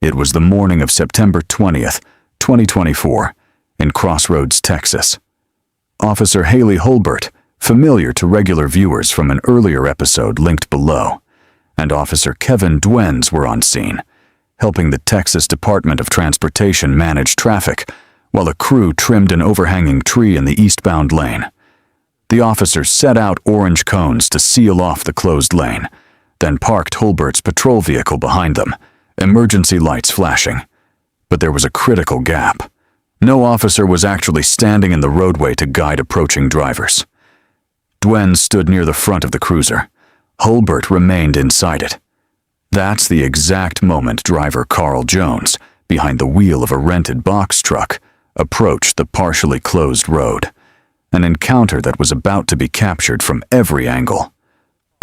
It was the morning of September 20th, 2024, in Crossroads, Texas. Officer Haley Holbert, familiar to regular viewers from an earlier episode linked below, and Officer Kevin Dwens were on scene, helping the Texas Department of Transportation manage traffic while a crew trimmed an overhanging tree in the eastbound lane. The officers set out orange cones to seal off the closed lane, then parked Holbert's patrol vehicle behind them, emergency lights flashing. But there was a critical gap. No officer was actually standing in the roadway to guide approaching drivers. Dwens stood near the front of the cruiser. Holbert remained inside it. That's the exact moment driver Carl Jones, behind the wheel of a rented box truck, approached the partially closed road. An encounter that was about to be captured from every angle.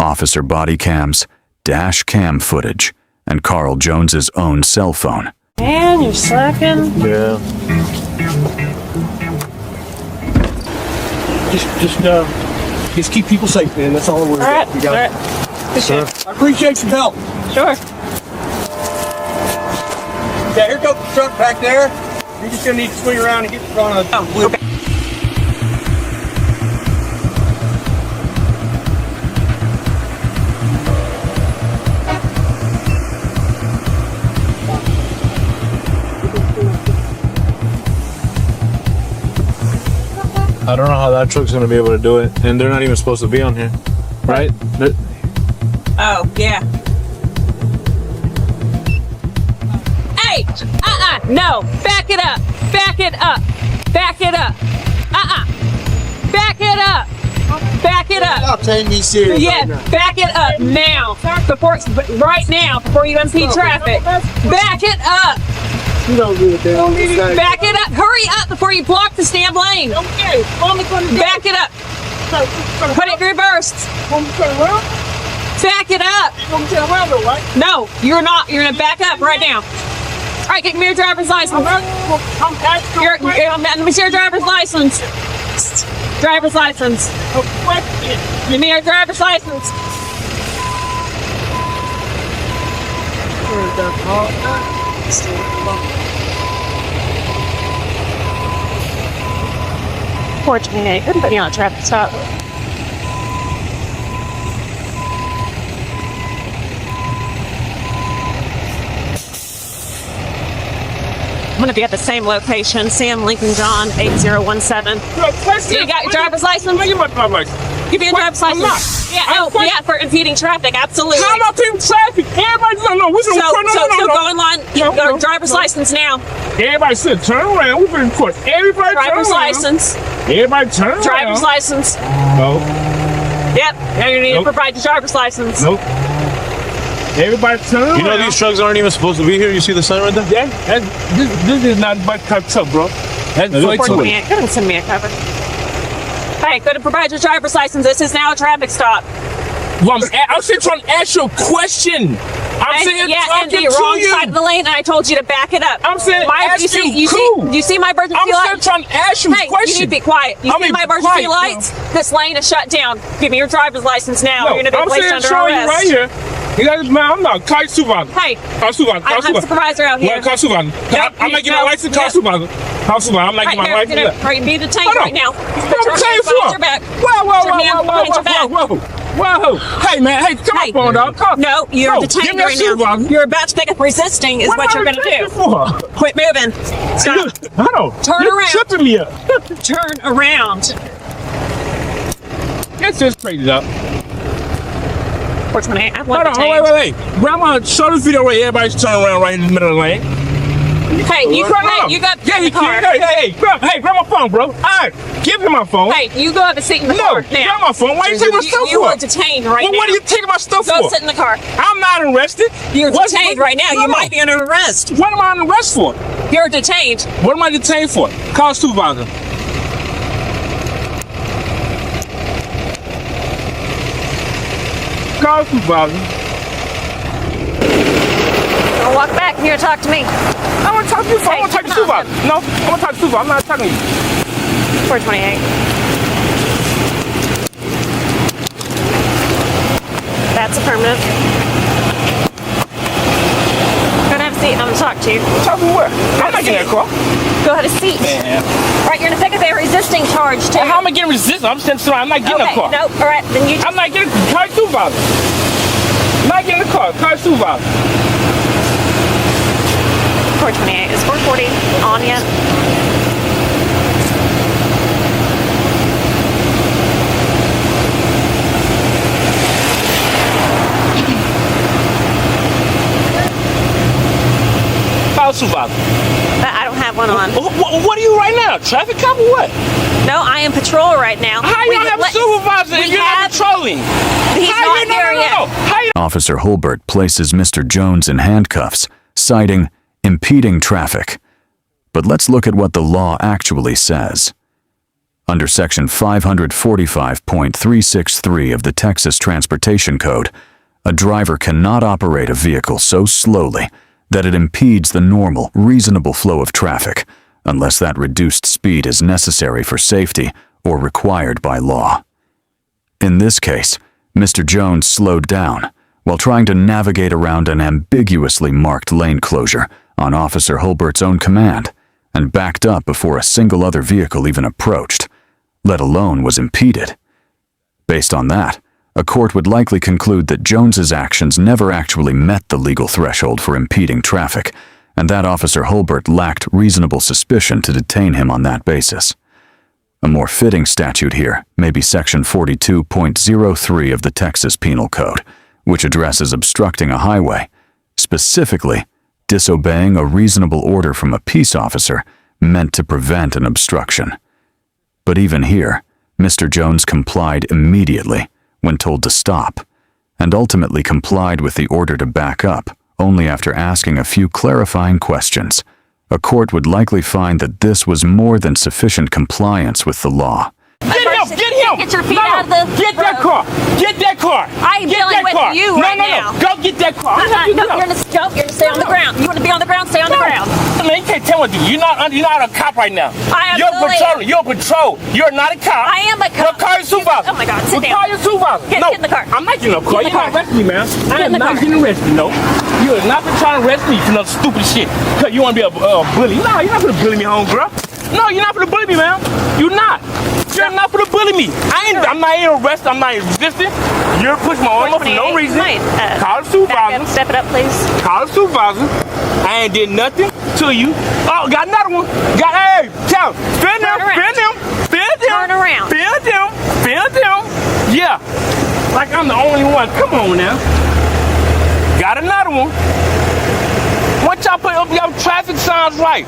Officer body cams, dash cam footage, and Carl Jones's own cell phone. Man, you're slacking. Yeah. Just keep people safe, man. That's all we're All right, doing. all right. Appreciate I appreciate your help. it. Sure. Yeah, here goes the truck back there. You're just gonna need to swing around and get in front of the Okay. I don't know how that truck's gonna be able to do it, and they're not even supposed to be on here, right? Oh, yeah. Hey! No! Back it up! Back it up! Back it up! Back it up! Back it up! Stop taking me serious. Yes, back it up now. Right now, before you impede traffic. Back it up! You don't do it there. Back it up! Hurry up before you block the stamp lane! Okay, Back it up! Put it in reverse! Back it up! No, you're not. You're gonna back up right now. All right, give me your driver's license. Let me see your driver's license. Driver's license. Give me your driver's license. Fortunately, I couldn't put you on a traffic stop. I'm gonna be at the same location, Sam Lincoln John 8017. You got your driver's license? Give my driver's license. Give me your driver's I'm license. not. Yeah, for impeding traffic, absolutely. How about people traffic? Everybody don't know. So go in line. You got a driver's license now. Everybody said turn around. We've been recording. Everybody Driver's turn around. license. Everybody turn around. Driver's license. No. Yep. Now you need to Nope. provide your driver's license. Nope. Everybody turn around. You know these trucks aren't even supposed to be here. You see the sign right there? Yeah, this is not my type of truck, bro. That's way too late. Go ahead and send me a cover. Hey, go to provide your driver's license. This is now a traffic stop. Well, I'm still trying to ask you a question. I'm saying and talking the wrong to you. side of the lane, and I told you to back it up. I'm saying ask you, cool. You see my emergency I'm lights? still trying to ask you a Hey, question. you need to be quiet. You I see mean, my be emergency quiet, lights? This lane is shut down. Give me your driver's license now. No, You're going to be I'm placed saying under showing you arrest. right here. You guys, man, I'm not car supervisor. Hey, Car supervisor. I'm supervisor out here. Well, car supervisor. I'm making my license car supervisor. Car supervisor. I'm making my license. Are you being detained Hold on. right now? What I'm saying Behind for? your back. Whoa. Hey, man. Hey, come on, phone, dog. Come. No, you're No, detained give me a right now. supervisor. You're about to pick up resisting is what you're going to do. For? Quit moving. Stop. Hold on. Turn You're around. tripping me up. Turn around. That's just crazy, dog. 428. I Hold want on. detained. Wait. Grandma, show this video where everybody's turning around right in the middle of the lane. Hey, you got Yeah, the car. hey, grab my phone, bro. All right, give him my phone. Hey, you go have a seat in the No, car now. grab my phone. Why you taking my stuff You for? are detained right Well, now. what are you taking my stuff Go for? sit in the car. I'm not arrested. You're What's- detained right now. No, You no. might be under arrest. What am I on arrest for? You're detained. What am I detained for? Call supervisor. Call supervisor. Don't walk back here and talk to me. I want to talk to you. I want to talk to supervisor. No, I want to talk to supervisor. I'm not talking to you. 428. That's affirmative. Go to have a seat. I'm to talk to you. Talk to what? I'm not getting in that car. Go ahead a seat. Man. All right, you're gonna pick up a resisting charge too. How am I getting resistance? I'm standing still. I'm not getting in Okay, the car. no, all right, then you. I'm not getting car supervisor. I'm not getting in the car. Car supervisor. 428 is 440 on yet. Car supervisor. I don't have one on. What are you right now? Traffic cop or what? No, I am patrol right now. How you don't have a supervisor if you're not patrolling? He's How not you, no, here no, no, yet. no. How you Officer Holbert places Mr. Jones in handcuffs, citing impeding traffic. But let's look at what the law actually says. Under Section 545.363 of the Texas Transportation Code, a driver cannot operate a vehicle so slowly that it impedes the normal, reasonable flow of traffic, unless that reduced speed is necessary for safety or required by law. In this case, Mr. Jones slowed down while trying to navigate around an ambiguously marked lane closure on Officer Holbert's own command and backed up before a single other vehicle even approached, let alone was impeded. Based on that, a court would likely conclude that Jones's actions never actually met the legal threshold for impeding traffic, and that Officer Holbert lacked reasonable suspicion to detain him on that basis. A more fitting statute here may be Section 42.03 of the Texas Penal Code, which addresses obstructing a highway, specifically disobeying a reasonable order from a peace officer meant to prevent an obstruction. But even here, Mr. Jones complied immediately when told to stop, and ultimately complied with the order to back up only after asking a few clarifying questions. A court would likely find that this was more than sufficient compliance with the law. Get him! Get him! Get your feet No, out of the Get that car! Get that car! I am Get dealing that with car. you right now. No, go get that car. No, you're gonna stay on the ground. You want to be on the ground? Stay on the ground. Man, you can't tell what to do. You're not a cop right now. I am You're literally- patrolling. You're a patrol. You're not a cop. I am a cop. Well, call your supervisor. Oh my God, sit Well, down. Call your supervisor. Get No, in the car. I'm not getting no car. Get in the You're not car. arresting me, man. I in am the not car. getting arrested, no. You are not trying to arrest me for no stupid shit. Cause you want to be a bully. No, you're not gonna bully me, home girl. No, you're not gonna bully me, man. You're not. You're not gonna bully me. I'm not in arrest. I'm not resisting. You're pushing my arm up for no 428. reason. Might, Call the back supervisor. up, step it up, please. Call the supervisor. I ain't did nothing to you. Oh, got another one. Hey, tell him. Spin them. Turn around. Spin them. Spin them. Turn around. Spin them. Spin them. Yeah. Like I'm the only one. Come on now. Got another one. Once y'all put up your traffic signs right.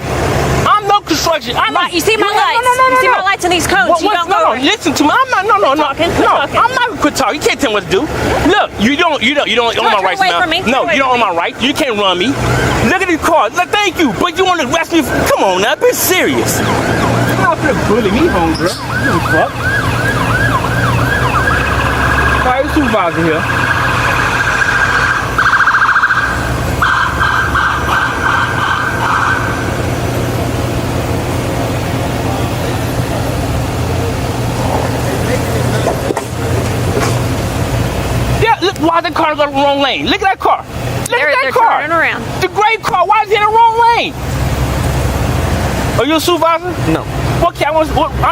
I'm no construction. You see my lights? No. You see my lights in these cones? You don't go. Listen to me. I'm not. No. Talking, No. talking. I'm not gonna quit talking. You can't tell me what to do. Look, you don't own my turn rights away now. from me. No, Turn you don't away own from my rights. You can't run me. Look at these cars. Look, thank you, but you want to arrest me? Come on now, be serious. You're not gonna bully me, homegirl. You don't fuck. Fire supervisor here. Yeah, look, why the car go the wrong lane? Look at that car. Look at that They're car. turning around. The gray car, why is it in the wrong lane? Are you a supervisor? No. Okay, I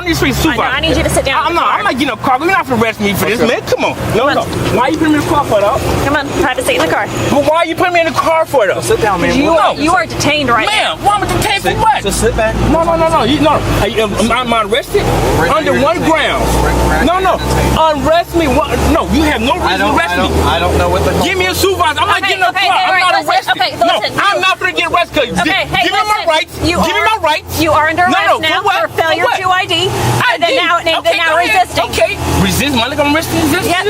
need to be a supervisor. I need you to sit down in the car. I'm not getting a car. You're not gonna arrest me for this, man. Come on. No. Why you putting me in the car for, though? Come on, have a seat in the car. But why are you putting me in the car for, though? Sit down, man. You are detained right now. Man, why am I detained for what? Just sit back. No. Am I arrested? Under one ground. No. Arrest me. What? No, you have no reason to arrest me. I don't know what the. Give me a supervisor. I'm not getting no car. I'm not arrested. No, I'm not gonna get arrested. Okay, hey, Give me my listen. rights. You Give me are- my rights. You are under arrest No, now for what? for failure For what? to ID. And then now go ahead. resisting. Okay. Resist? My nigga, I'm resisting. Yep. Yeah,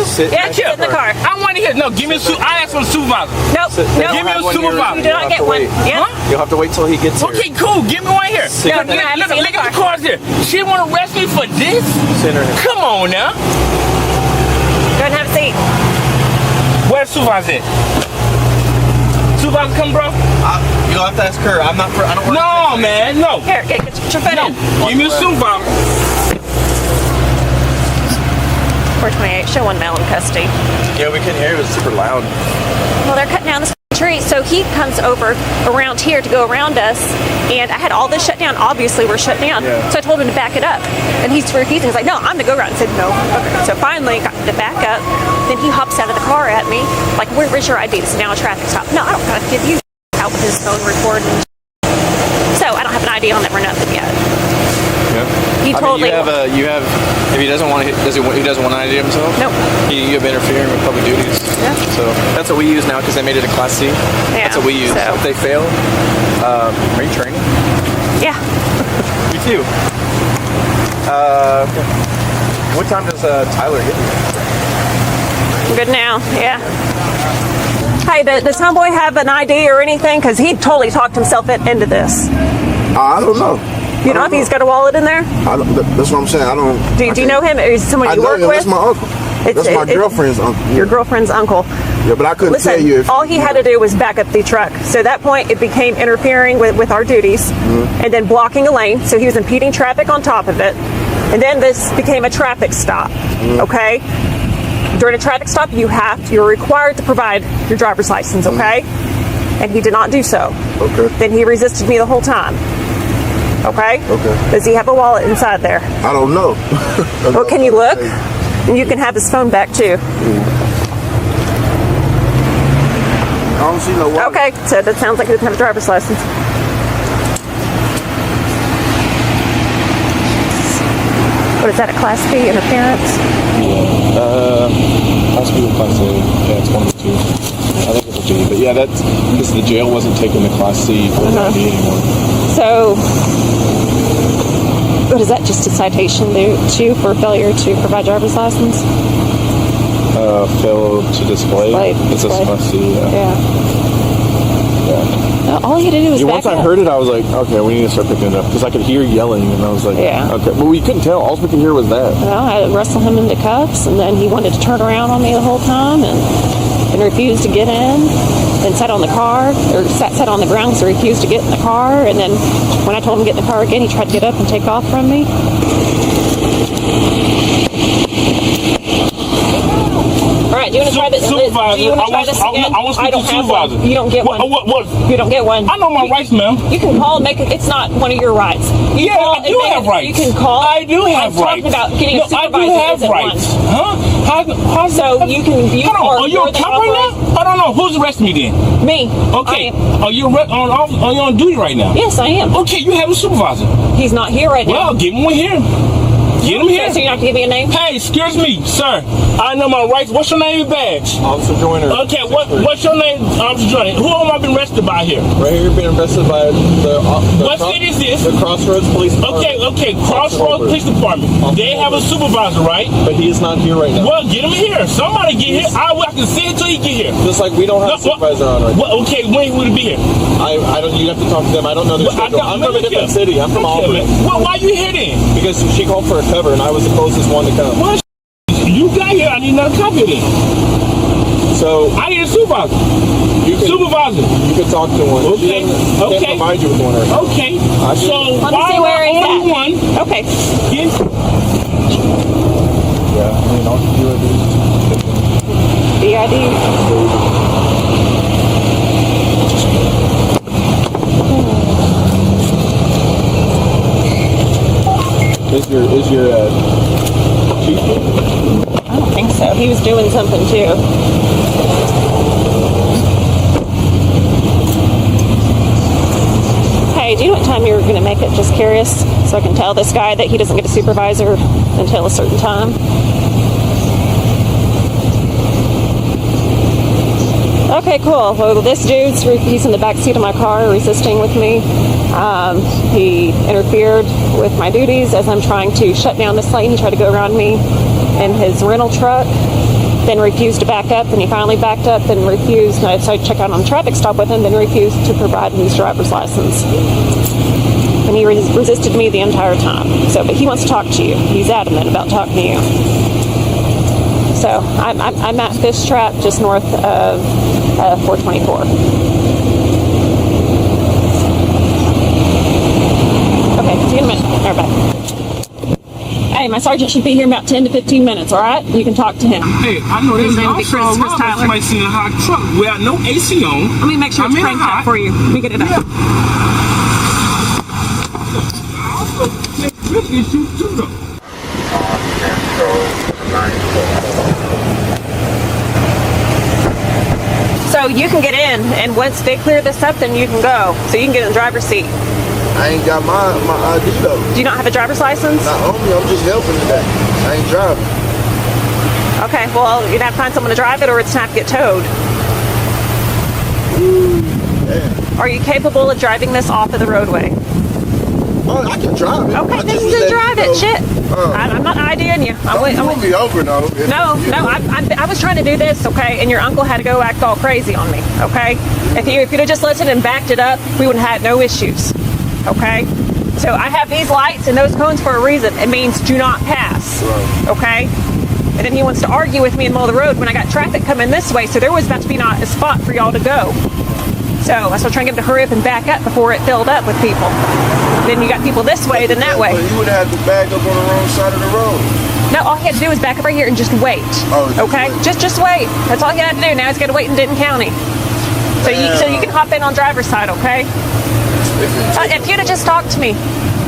sit in the car. I want to hear. No, give me a I asked for a supervisor. Nope. Give me a supervisor. You do not get one. Yeah. Huh? You'll have to wait till he gets here. Okay, cool. Give me one here. No, you're gonna have to sit in Look the at the car. cars here. She want to arrest me for this? Send her here. Come on now. Go ahead and have a seat. Where's the supervisor at? Supervisor come, bro? You'll have to ask her. I'm not. I don't work. No, man. No. Here, get your foot No. in. Give me a supervisor. 428. Show one male in custody. Yeah, we couldn't hear. It was super loud. Well, they're cutting down the tree. So he comes over around here to go around us, and I had all this shut down. Obviously, we're shut down. Yeah. So I told him to back it up, and he's refusing. He's like, no, I'm the go around. I said, no. Okay. So finally, got him to back up. Then he hops out of the car at me, like, where's your ID? This is now a traffic stop. No, I don't gotta give you out with his phone recording. So I don't have an ID on him or nothing yet. He totally. You have. If he doesn't want to, he doesn't want to ID himself. Nope. You have interfering with public duties. Yeah. So that's what we use now because they made it a Class C. Yeah, That's what we use. so- If they fail, are you training? Yeah. You too. What time does Tyler get here? Good now. Yeah. Hey, does homeboy have an ID or anything? Because he totally talked himself into this. I don't know. You know if he's got a wallet in there? That's what I'm saying. I don't. Do you know him? Is he someone I you know work him. with? That's my uncle. That's my girlfriend's uncle. Yeah. Your girlfriend's uncle. Yeah, but I couldn't Listen, tell you if. all he had to do was back up the truck. So at that point, it became interfering with our duties and then blocking a lane. So he was impeding traffic on top of it. And then this became a traffic stop. Okay? During a traffic stop, you're required to provide your driver's license, okay? And he did not do so. Okay. Then he resisted me the whole time. Okay? Okay. Does he have a wallet inside there? I don't know. Well, can you look? And you can have his phone back too. I don't see no wallet. Okay, so that sounds like he doesn't have a driver's license. What is that, a Class B interference? Hospital Class A. Yeah, it's one of the two. I think it's a B. But yeah, that's because the jail wasn't taking the Class C for the ID anymore. So, what is that, just a citation to for failure to provide driver's license? Failed to display. It's a Class C. Yeah. All he had to do was Once back I up. heard it, I was like, okay, we need to start picking it up because I could hear yelling, and I was like, Yeah. okay. But we couldn't tell. All we could hear was that. Well, I wrestled him into cuffs, and then he wanted to turn around on me the whole time and refused to get in. Then sat on the car, or sat on the ground because he refused to get in the car. And then when I told him to get in the car again, he tried to get up and take off from me. All right, do you want to try this? Supervisor, Do you want to try this again? I want to speak to don't have supervisor. one. You don't get one. What? You don't get one. I know my rights, ma'am. You can call and make it. It's not one of your rights. You Yeah, call I do and have make it- rights. You can call. I do have I'm rights. talking about getting a I supervisor. do have isn't rights. one. Huh? How, So you can. You Hold on. Are you more a than cop right authorized. now? I don't know. Who's arresting me then? Me. Okay. I am. Are you on duty right now? Yes, I am. Okay, you have a supervisor. He's not here right Well, now. give him one here. Get him here. So you're not gonna give me a name? Hey, excuse me, sir. I know my rights. What's your name and badge? Officer Joyner. Okay, what's your name, Officer Joyner? Who am I been arrested by here? Right here, being arrested by the What city is this? The Crossroads Police Department. Okay, Crossroads Police Department. They have a supervisor, right? But he is not here right now. Well, get him here. Somebody get here. I can see it till he get here. Just like we don't have a supervisor on right now. Well, okay, when would it be here? I don't. You have to talk to them. I don't know their schedule. I'm from a different city. I'm from Auburn. Well, why you here then? Because she called for a cover, and I was the closest one to come. Well, you got here. I need another copy of this. So I need a supervisor. Supervisor. You can talk to one. Okay. Can't provide you with one right now. Okay. So Let me see where he's only at. one? Okay. Get Yeah, I mean, all you do is BID. Is your chief? I don't think so. He was doing something too. Hey, do you know what time you were going to make it? Just curious, so I can tell this guy that he doesn't get a supervisor until a certain time. Okay, cool. Well, this dude's he's in the back seat of my car, resisting with me. He interfered with my duties as I'm trying to shut down this lane. He tried to go around me in his rental truck, then refused to back up, and he finally backed up and refused. So I checked out on the traffic stop with him, then refused to provide his driver's license. And he resisted me the entire time. So, but he wants to talk to you. He's adamant about talking to you. So I'm at Fish Trap, just north of 424. Okay, see you in a minute. All right, bye. Hey, Okay, my sergeant should be here in about 10 to 15 minutes, all right? You can talk to him. Hey, I know this is Name will be also Chris a Tyler. somebody sitting in a hot truck without no AC on. Let me make sure it's I'm in cranked hot. up for you. Let me get it up. This is you too, though. So you can get in, and once they clear this up, then you can go. So you can get in the driver's seat. I ain't got my ID though. Do you not have a driver's license? Not on me. I'm just helping today. I ain't driving. Okay, well, you'd have to find someone to drive it, or it's gonna have to get towed. Are you capable of driving this off of the roadway? Oh, I can drive it. Okay, I then just you was letting drive you it. know. Shit. I'm not IDing you. Don't pull me over, no. I was trying to do this, okay, and your uncle had to go act all crazy on me, okay? If you'd have just listened and backed it up, we would have had no issues, okay? So I have these lights and those cones for a reason. It means do not pass, okay? And then he wants to argue with me in the middle of the road when I got traffic coming this way, so there was about to be not a spot for y'all to go. So I was trying to get him to hurry up and back up before it filled up with people. Then you got people this way, then that way. But you would have to back up on the wrong side of the road. No, all he had to do was back up right here and just wait. Oh, just okay? wait. Just wait. That's all he had to do. Now he's got to wait in Denton County. So you can hop in on driver's side, okay? If you'd have just talked to me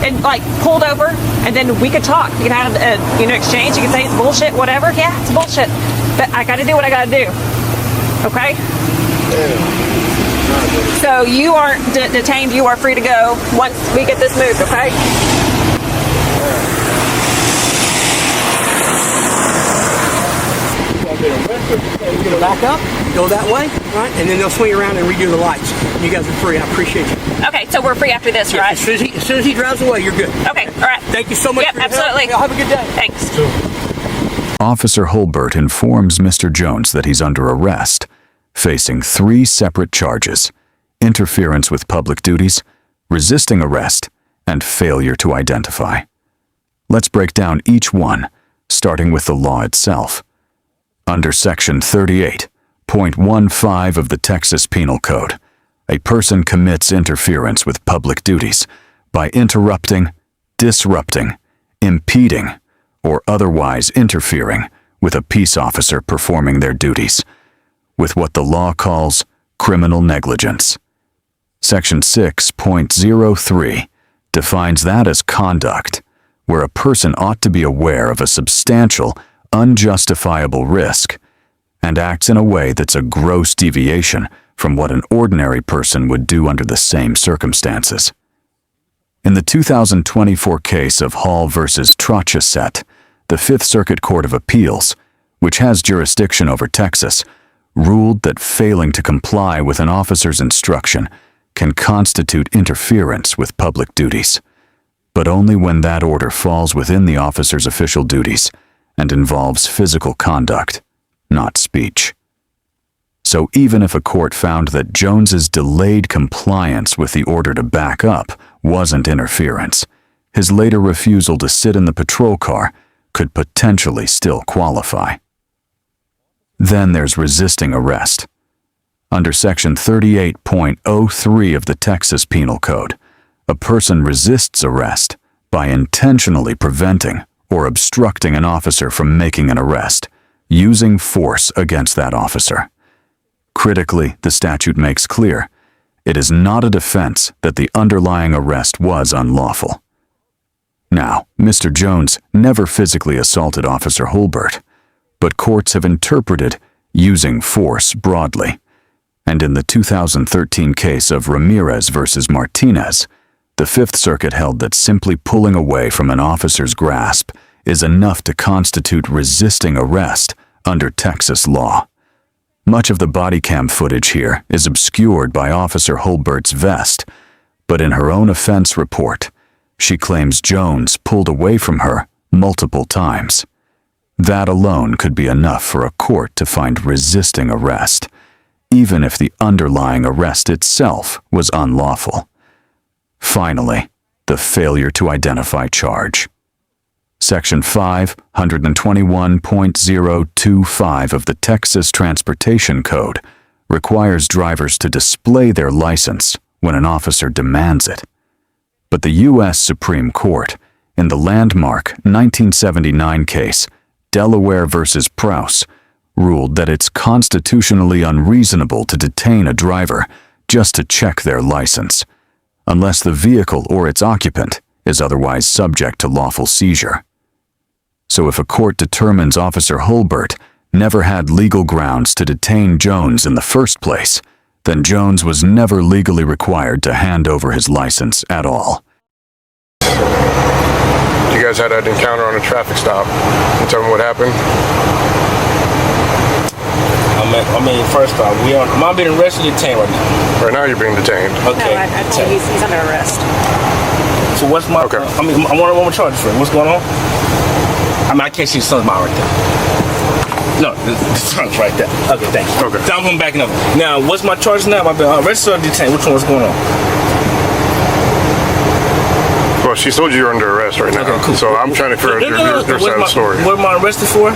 and like pulled over, and then we could talk. You could have exchange. You could say it's bullshit, whatever. Yeah, it's bullshit. But I got to do what I got to do. Okay? So you aren't detained. You are free to go once we get this moved, okay? Back up, go that way, right? And then they'll swing around and redo the lights. You guys are free. I appreciate you. Okay, so we're free after this, right? As soon as he drives away, you're good. Okay, all right. Thank you so much Yep, for your absolutely. help. Y'all have a good day. Thanks. Officer Holbert informs Mr. Jones that he's under arrest, facing 3 separate charges: interference with public duties, resisting arrest, and failure to identify. Let's break down each one, starting with the law itself. Under Section 38.15 of the Texas Penal Code, a person commits interference with public duties by interrupting, disrupting, impeding, or otherwise interfering with a peace officer performing their duties, with what the law calls criminal negligence. Section 6.03 defines that as conduct where a person ought to be aware of a substantial, unjustifiable risk and acts in a way that's a gross deviation from what an ordinary person would do under the same circumstances. In the 2024 case of Hall v. Trocheset, the Fifth Circuit Court of Appeals, which has jurisdiction over Texas, ruled that failing to comply with an officer's instruction can constitute interference with public duties, but only when that order falls within the officer's official duties and involves physical conduct, not speech. So even if a court found that Jones's delayed compliance with the order to back up wasn't interference, his later refusal to sit in the patrol car could potentially still qualify. Then there's resisting arrest. Under Section 38.03 of the Texas Penal Code, a person resists arrest by intentionally preventing or obstructing an officer from making an arrest, using force against that officer. Critically, the statute makes clear it is not a defense that the underlying arrest was unlawful. Now, Mr. Jones never physically assaulted Officer Holbert, but courts have interpreted using force broadly. And in the 2013 case of Ramirez versus Martinez, the Fifth Circuit held that simply pulling away from an officer's grasp is enough to constitute resisting arrest under Texas law. Much of the body cam footage here is obscured by Officer Holbert's vest, but in her own offense report, she claims Jones pulled away from her multiple times. That alone could be enough for a court to find resisting arrest, even if the underlying arrest itself was unlawful. Finally, the failure to identify charge. Section 521.025 of the Texas Transportation Code requires drivers to display their license when an officer demands it. But the U.S. Supreme Court, in the landmark 1979 case, Delaware versus Prowse, ruled that it's constitutionally unreasonable to detain a driver just to check their license, unless the vehicle or its occupant is otherwise subject to lawful seizure. So if a court determines Officer Hulbert never had legal grounds to detain Jones in the first place, then Jones was never legally required to hand over his license at all. You guys had that encounter on a traffic stop. Can you tell me what happened? I mean, first off, I'm being arrested and detained right now. Right now you're being detained. Okay. No, I told you he's under arrest. So what's my? Okay. I mean, I want to charge for it. What's going on? I mean, I can't see the sun's mouth right there. No, the sun's right there. Okay, thanks. Okay. So I'm backing up. Now, what's my charge now? I've been arrested or detained? Which one? What's going on? Well, she told you you're under arrest right now. Okay, cool. So I'm trying to figure out your side of the story. What am I arrested for?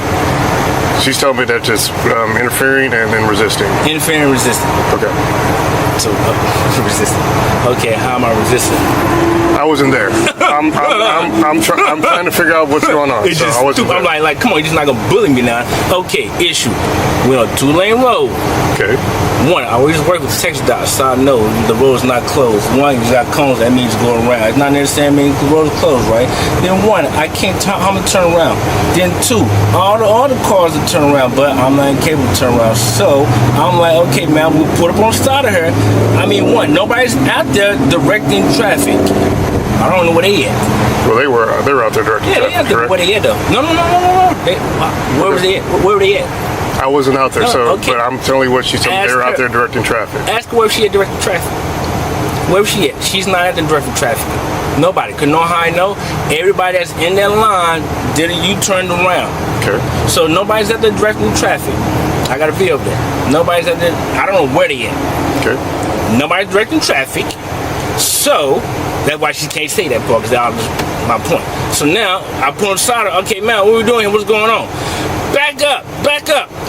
She's telling me that just interfering and then resisting. Interfering and resisting. Okay. So, resisting. Okay, how am I resisting? I wasn't there. I'm trying to figure out what's going on. It's So just I wasn't stupid. there. I'm like, come on, you're just not gonna bully me now. Okay, issue. We're on a 2-lane road. Okay. One, I always work with text dots, so I know the road's not closed. One, you got cones, that means go around. It's not necessarily mean the road is closed, right? Then one, I can't I'm gonna turn around. Then two, all the cars will turn around, but I'm not capable to turn around. So I'm like, okay, man, we'll put up on the side of her. I mean, one, nobody's out there directing traffic. I don't know where they at. Well, they were out there directing Yeah, they traffic, out there. correct? Where they at though? No. Where was they at? Where were they at? I wasn't out there, No, okay. but I'm telling you what she told me. They were out Ask her. there directing traffic. Ask her where she at directing traffic. Where she at? She's not at the directing traffic. Nobody. Cause know how I know? Everybody that's in that line did a U-turn around. Okay. So nobody's at the directing traffic. I got a video of that. Nobody's at the. I don't know where they at. Okay. Nobody's directing traffic. So that's why she can't say that part, because that was my point. So now I put on the side of, okay, man, what are we doing here? What's going on? Back up.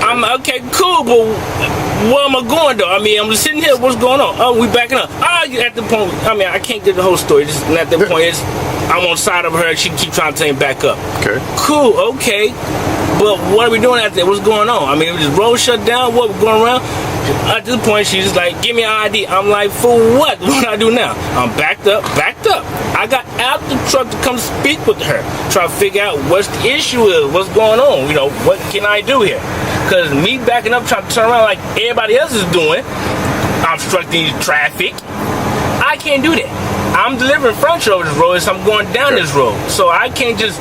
I'm okay, cool, but where am I going though? I mean, I'm just sitting here. What's going on? Oh, we backing up. At the point, I mean, I can't get the whole story. Just at that point, I'm on the side of her. She keep trying to tell me back up. Okay. Cool. Okay. But what are we doing out there? What's going on? I mean, is the road shut down? What going around? At this point, she's just like, give me an ID. I'm like, for what? What do I do now? I'm backed up. I got out the truck to come speak with her, try to figure out what's the issue is, what's going on. You know, what can I do here? Because me backing up, trying to turn around like everybody else is doing, I'm obstructing traffic. I can't do that. I'm delivering furniture over this road, so I'm going down this road. So I can't just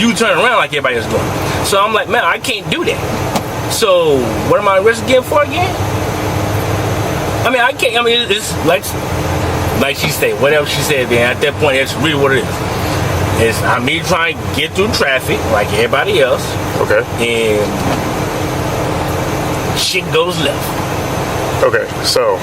U-turn around like everybody else is doing. So I'm like, man, I can't do that. So what am I arrested again for again? I mean, I can't. I mean, it's like she said, whatever she said, man. At that point, that's really what it is. It's me trying to get through traffic like everybody else. Okay. And shit goes left. Okay. So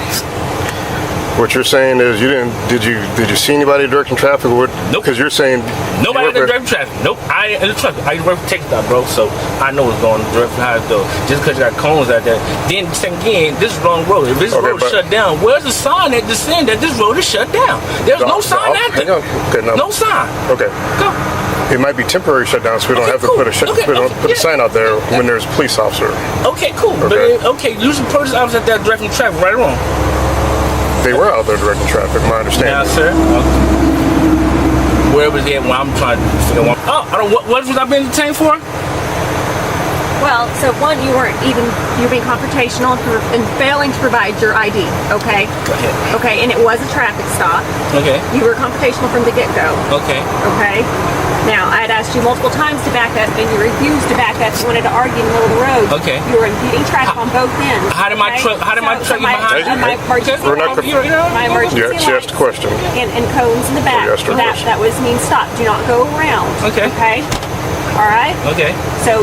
what you're saying is you didn't? Did you see anybody directing traffic? Nope. Because you're saying Nobody in the directing traffic. Nope. I ain't in the traffic. I work for TechStop, bro. So I know what's going on. Directing how it goes. Just because you got cones out there. Then again, this is the wrong road. If this road is shut down, where's the sign that just saying that this road is shut down? There's no sign out there. Okay, No sign. Okay. Go. It might be temporary shutdown, so we don't have to cool. put a Okay, a sign out there when there's a police officer. Okay, cool. Okay. But usually police officers out there directing traffic, right or wrong? They were out there directing traffic, my understanding. Now, sir. Where was it when I'm trying to figure out? Oh, I don't. What was I being detained for? Well, so one, you're being confrontational and failing to provide your ID, okay? Go ahead. Okay, and it was a traffic stop. Okay. You were confrontational from the get-go. Okay. Okay? Now, I had asked you multiple times to back up, and you refused to back up. You wanted to argue in the middle of the road. Okay. You were impeding traffic on both ends. How did my okay? truck? How did my truck get behind you? My emergency We're not gonna- my emergency Yeah, she asked a lights question. and cones in the back. Oh, you asked her a question. That was mean stop. Do not go around. Okay. Okay? All right? Okay. So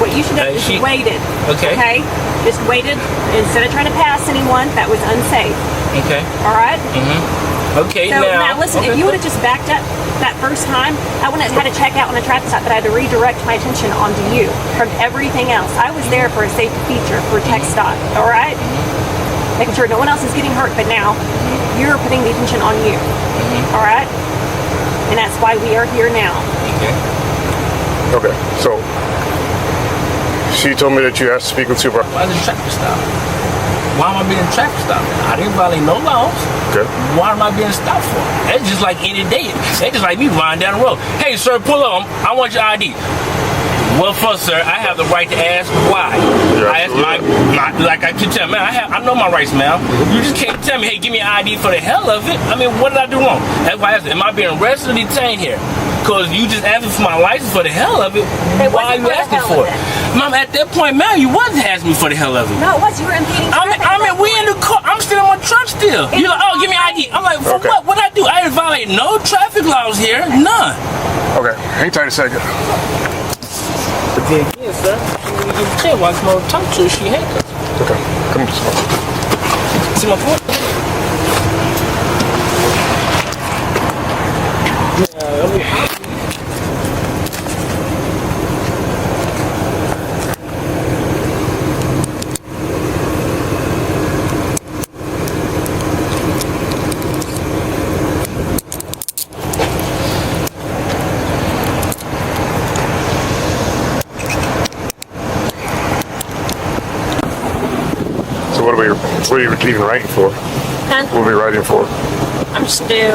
what you should have is she- waited. Okay. Okay? Just waited instead of trying to pass anyone. That was unsafe. Okay. All right? Okay. So now listen, okay. if you would have just backed up that first time, I wouldn't have had to check out on a traffic stop, but I had to redirect my attention onto you from everything else. I was there for a safety feature for TechStop. All right? Making sure no one else is getting hurt, but now you're putting the attention on you. All right? and that's why we are here now. Okay, so she told me that you asked to speak with supervisor. Why is it traffic stop? Why am I being traffic stopped? I didn't violate no laws. Okay. Why am I being stopped for? It's just like any day. They just like me riding down the road. Hey, sir, pull up. I want your ID. Well, first, sir, I have the right to ask why. I ask my like I can tell, man, I know my rights, man. You just can't tell me, hey, give me an ID for the hell of it. I mean, what did I do wrong? That's why I asked, am I being arrested or detained here? Because you just asking for my license for the hell of it. Why are you asking for it? Mom, at that point, man, you wasn't asking me for the hell of it. No, it was. You were impeding traffic. I mean, we in the car. I'm still in my truck still. You're like, oh, give me ID. I'm like, for Okay. what? What I do? I didn't violate no traffic laws here. None. Okay, hang tight a second. But then again, sir, when you give a check, why come on talk to her? She handcuffed. Okay, come on. See my point? Yeah, I mean, So what are you even writing for? Huh? What are we writing for? I'm just due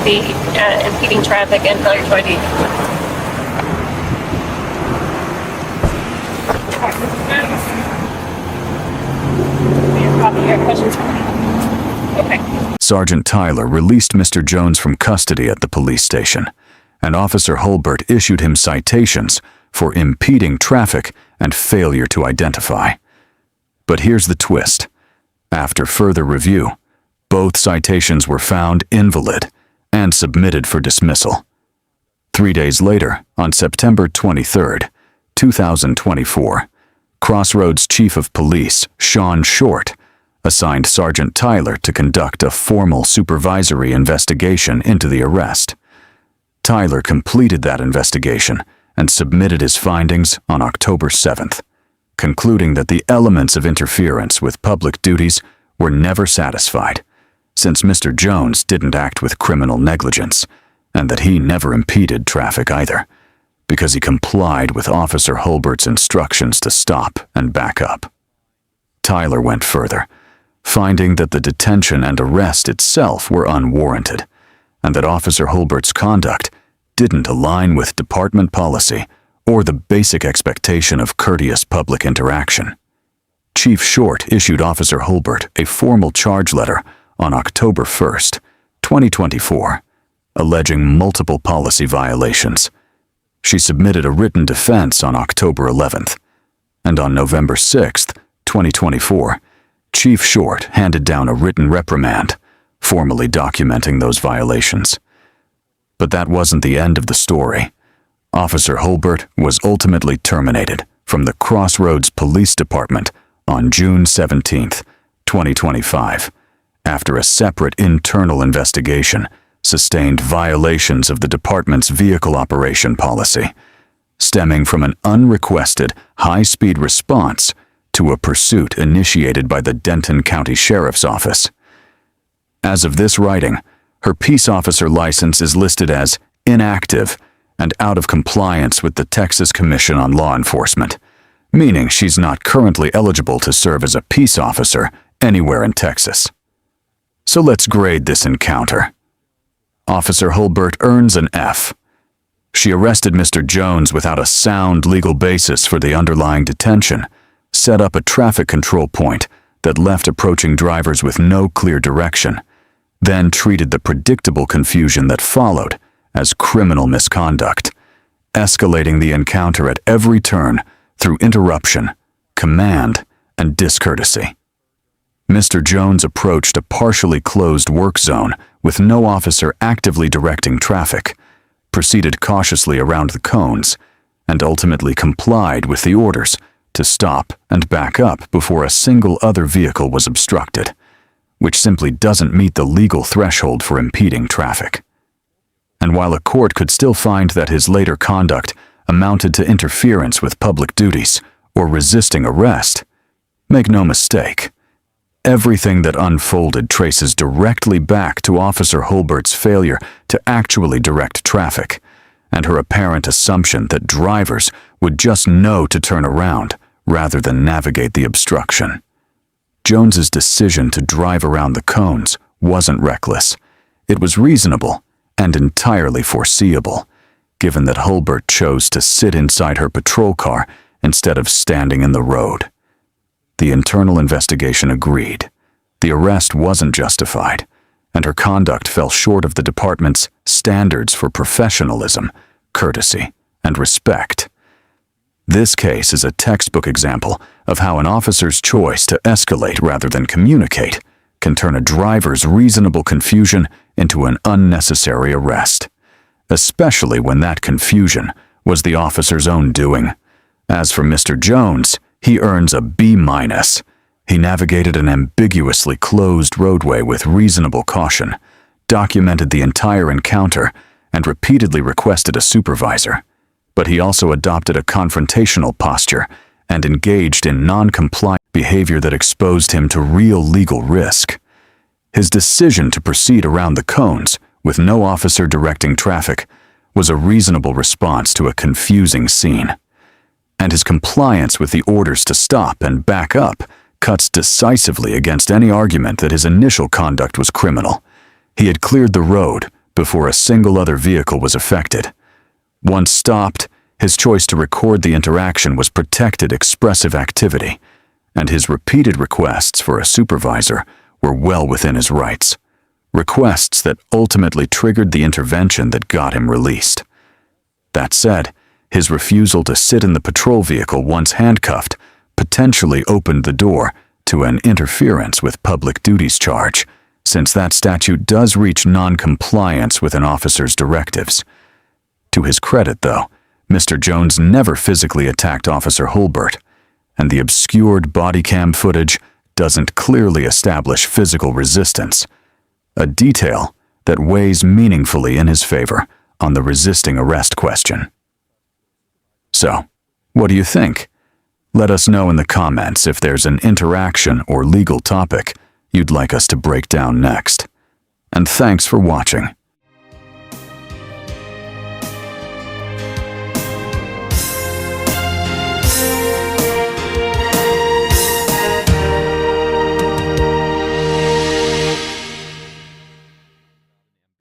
the impeding traffic and failure to ID. Copy your questions for me. Okay. Sergeant Tyler released Mr. Jones from custody at the police station, and Officer Holbert issued him citations for impeding traffic and failure to identify. But here's the twist. After further review, both citations were found invalid and submitted for dismissal. 3 days later, on September 23, 2024, Crossroads Chief of Police Sean Short assigned Sergeant Tyler to conduct a formal supervisory investigation into the arrest. Tyler completed that investigation and submitted his findings on October 7th, concluding that the elements of interference with public duties were never satisfied, since Mr. Jones didn't act with criminal negligence, and that he never impeded traffic either, because he complied with Officer Holbert's instructions to stop and back up. Tyler went further, finding that the detention and arrest itself were unwarranted, and that Officer Holbert's conduct didn't align with department policy or the basic expectation of courteous public interaction. Chief Short issued Officer Holbert a formal charge letter on October 1st, 2024, alleging multiple policy violations. She submitted a written defense on October 11th, and on November 6th, 2024, Chief Short handed down a written reprimand, formally documenting those violations. But that wasn't the end of the story. Officer Holbert was ultimately terminated from the Crossroads Police Department on June 17, 2025, after a separate internal investigation sustained violations of the department's vehicle operation policy, stemming from an unrequested high-speed response to a pursuit initiated by the Denton County Sheriff's Office. As of this writing, her peace officer license is listed as inactive and out of compliance with the Texas Commission on Law Enforcement, meaning she's not currently eligible to serve as a peace officer anywhere in Texas. So let's grade this encounter. Officer Holbert earns an F. She arrested Mr. Jones without a sound legal basis for the underlying detention, set up a traffic control point that left approaching drivers with no clear direction, then treated the predictable confusion that followed as criminal misconduct, escalating the encounter at every turn through interruption, command, and discourtesy. Mr. Jones approached a partially closed work zone with no officer actively directing traffic, proceeded cautiously around the cones, and ultimately complied with the orders to stop and back up before a single other vehicle was obstructed, which simply doesn't meet the legal threshold for impeding traffic. And while a court could still find that his later conduct amounted to interference with public duties or resisting arrest, make no mistake, Everything that unfolded traces directly back to Officer Holbert's failure to actually direct traffic, and her apparent assumption that drivers would just know to turn around rather than navigate the obstruction. Jones's decision to drive around the cones wasn't reckless. It was reasonable and entirely foreseeable, given that Holbert chose to sit inside her patrol car instead of standing in the road. The internal investigation agreed. The arrest wasn't justified, and her conduct fell short of the department's standards for professionalism, courtesy, and respect. This case is a textbook example of how an officer's choice to escalate rather than communicate can turn a driver's reasonable confusion into an unnecessary arrest, especially when that confusion was the officer's own doing. As for Mr. Jones, he earns a B-. He navigated an ambiguously closed roadway with reasonable caution, documented the entire encounter, and repeatedly requested a supervisor. But he also adopted a confrontational posture and engaged in non-compliant behavior that exposed him to real legal risk. His decision to proceed around the cones with no officer directing traffic was a reasonable response to a confusing scene. And his compliance with the orders to stop and back up cuts decisively against any argument that his initial conduct was criminal. He had cleared the road before a single other vehicle was affected. Once stopped, his choice to record the interaction was protected expressive activity, and his repeated requests for a supervisor were well within his rights. Requests that ultimately triggered the intervention that got him released. That said, his refusal to sit in the patrol vehicle once handcuffed potentially opened the door to an interference with public duties charge, since that statute does reach non-compliance with an officer's directives. To his credit, though, Mr. Jones never physically attacked Officer Holbert, and the obscured body cam footage doesn't clearly establish physical resistance, a detail that weighs meaningfully in his favor on the resisting arrest question. So, what do you think? Let us know in the comments if there's an interaction or legal topic you'd like us to break down next. And thanks for watching.